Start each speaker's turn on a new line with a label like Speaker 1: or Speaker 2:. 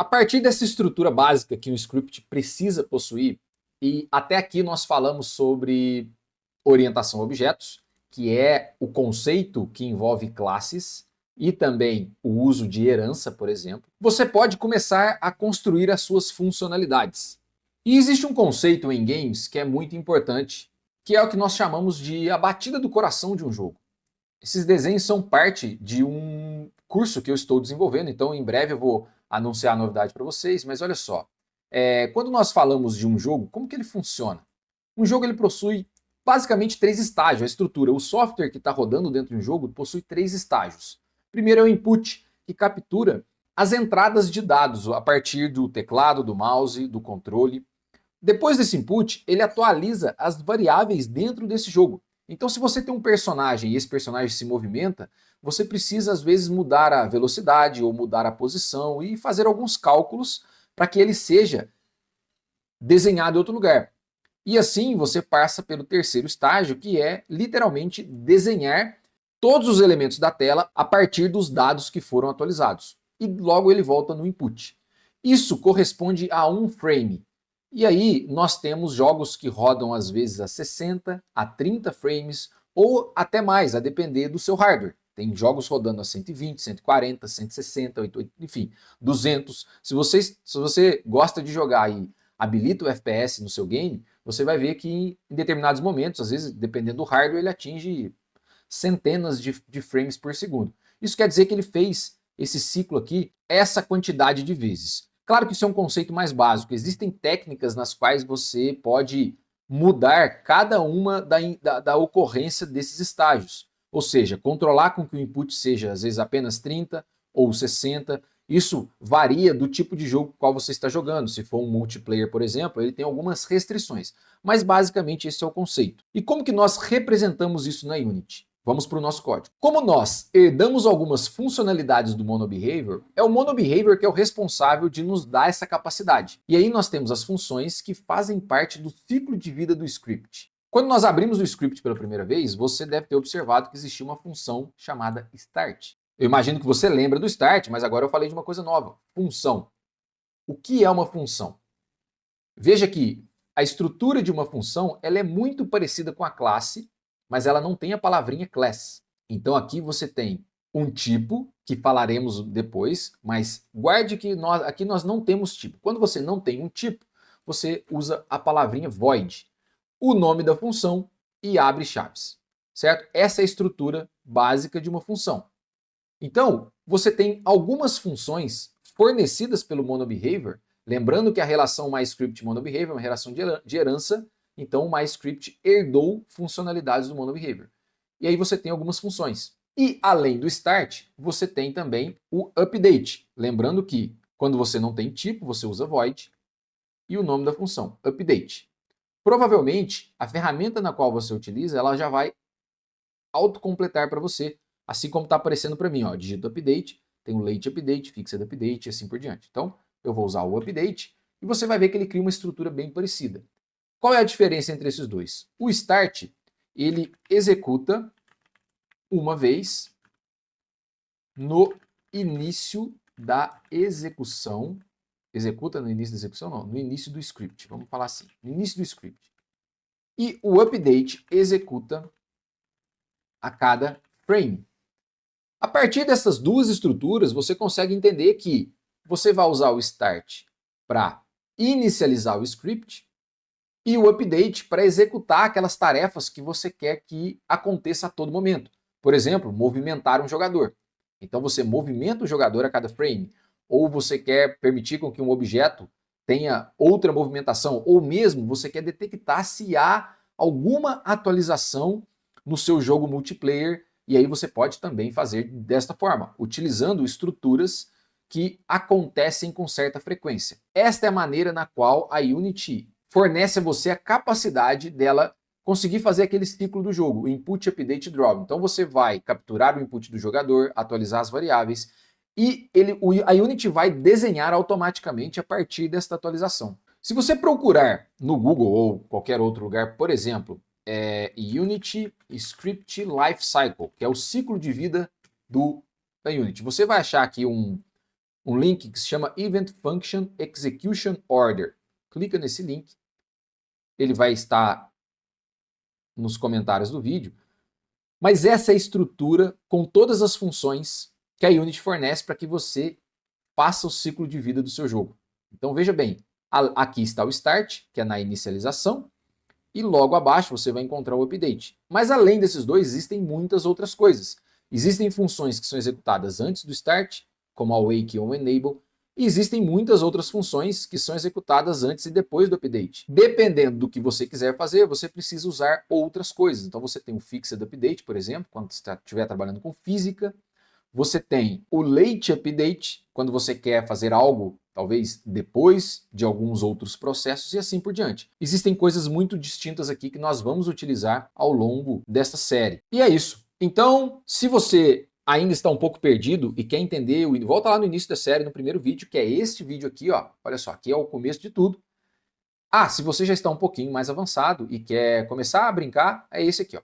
Speaker 1: A partir dessa estrutura básica que um script precisa possuir, e até aqui nós falamos sobre orientação a objetos, que é o conceito que envolve classes e também o uso de herança, por exemplo, você pode começar a construir as suas funcionalidades. E existe um conceito em games que é muito importante, que é o que nós chamamos de a batida do coração de um jogo. Esses desenhos são parte de um curso que eu estou desenvolvendo, então em breve eu vou anunciar a novidade para vocês, mas olha só, quando nós falamos de um jogo, como que ele funciona? Um jogo ele possui basicamente três estágios, a estrutura. O software que está rodando dentro de um jogo possui três estágios. Primeiro é o input, que captura as entradas de dados a partir do teclado, do mouse, do controle. Depois desse input, ele atualiza as variáveis dentro desse jogo. Então, se você tem um personagem e esse personagem se movimenta, você precisa às vezes mudar a velocidade ou mudar a posição e fazer alguns cálculos para que ele seja desenhado em outro lugar. E assim você passa pelo terceiro estágio, que é literalmente desenhar todos os elementos da tela a partir dos dados que foram atualizados. E logo ele volta no input. Isso corresponde a um frame. E aí nós temos jogos que rodam às vezes a 60, a 30 frames ou até mais, a depender do seu hardware. Tem jogos rodando a 120, 140, 160, enfim, 200. Se você gosta de jogar e habilita o FPS no seu game, você vai ver que em determinados momentos, às vezes, dependendo do hardware, ele atinge centenas de frames por segundo. Isso quer dizer que ele fez esse ciclo aqui, essa quantidade de vezes. Claro que isso é um conceito mais básico. Existem técnicas nas quais você pode mudar cada uma da ocorrência desses estágios. Ou seja, controlar com que o input seja, às vezes, apenas 30 ou 60. Isso varia do tipo de jogo qual você está jogando. Se for um multiplayer, por exemplo, ele tem algumas restrições. Mas basicamente esse é o conceito. E como que nós representamos isso na Unity? Vamos para o nosso código. Como nós herdamos algumas funcionalidades do MonoBehavior, é o MonoBehavior que é o responsável de nos dar essa capacidade. E aí nós temos as funções que fazem parte do ciclo de vida do script. Quando nós abrimos o script pela primeira vez, você deve ter observado que existia uma função chamada start. Eu imagino que você lembra do start, mas agora eu falei de uma coisa nova, função. O que é uma função? Veja que a estrutura de uma função ela é muito parecida com a classe, mas ela não tem a palavrinha class. Então aqui você tem um tipo, que falaremos depois, mas guarde que aqui nós não temos tipo. Quando você não tem um tipo, você usa a palavrinha void, o nome da função e abre chaves, certo? Essa é a estrutura básica de uma função. Então, você tem algumas funções fornecidas pelo MonoBehavior, lembrando que a relação MyScript-MonoBehavior é uma relação de herança, então o MyScript herdou funcionalidades do MonoBehavior. E aí você tem algumas funções. E além do start, você tem também o update, lembrando que quando você não tem tipo, você usa void e o nome da função, update. Provavelmente, a ferramenta na qual você utiliza, ela já vai autocompletar para você, assim como está aparecendo para mim, ó, digito update, tem o late update, fixed update e assim por diante. Então, eu vou usar o update e você vai ver que ele cria uma estrutura bem parecida. Qual é a diferença entre esses dois? O start, ele executa uma vez no início da execução, executa no início da execução não, no início do script, vamos falar assim, no início do script. E o update executa a cada frame. A partir dessas duas estruturas, você consegue entender que você vai usar o start para inicializar o script e o update para executar aquelas tarefas que você quer que aconteça a todo momento. Por exemplo, movimentar um jogador. Então você movimenta o jogador a cada frame, ou você quer permitir com que um objeto tenha outra movimentação, ou mesmo você quer detectar se há alguma atualização no seu jogo multiplayer, e aí você pode também fazer desta forma, utilizando estruturas que acontecem com certa frequência. Esta é a maneira na qual a Unity fornece a você a capacidade dela conseguir fazer aquele ciclo do jogo, input, update, drop. Então você vai capturar o input do jogador, atualizar as variáveis e a Unity vai desenhar automaticamente a partir desta atualização. Se você procurar no Google ou qualquer outro lugar, por exemplo, Unity Script Life Cycle, que é o ciclo de vida da Unity, você vai achar aqui um link que se chama Event Function Execution Order. Clica nesse link, ele vai estar nos comentários do vídeo. Mas essa é a estrutura com todas as funções que a Unity fornece para que você faça o ciclo de vida do seu jogo. Então veja bem, aqui está o Start, que é na inicialização, e logo abaixo você vai encontrar o Update. Mas além desses dois, existem muitas outras coisas. Existem funções que são executadas antes do Start, como a Wake ou Enable, e existem muitas outras funções que são executadas antes e depois do Update. Dependendo do que você quiser fazer, você precisa usar outras coisas. Então você tem o Fixed Update, por exemplo, quando você estiver trabalhando com física. Você tem o Late Update, quando você quer fazer algo, talvez depois de alguns outros processos e assim por diante. Existem coisas muito distintas aqui que nós vamos utilizar ao longo desta série. E é isso. Então, se você ainda está um pouco perdido e quer entender, volta lá no início da série, no primeiro vídeo, que é este vídeo aqui, ó. Olha só, aqui é o começo de tudo. Ah, se você já está um pouquinho mais avançado e quer começar a brincar, é esse aqui, ó.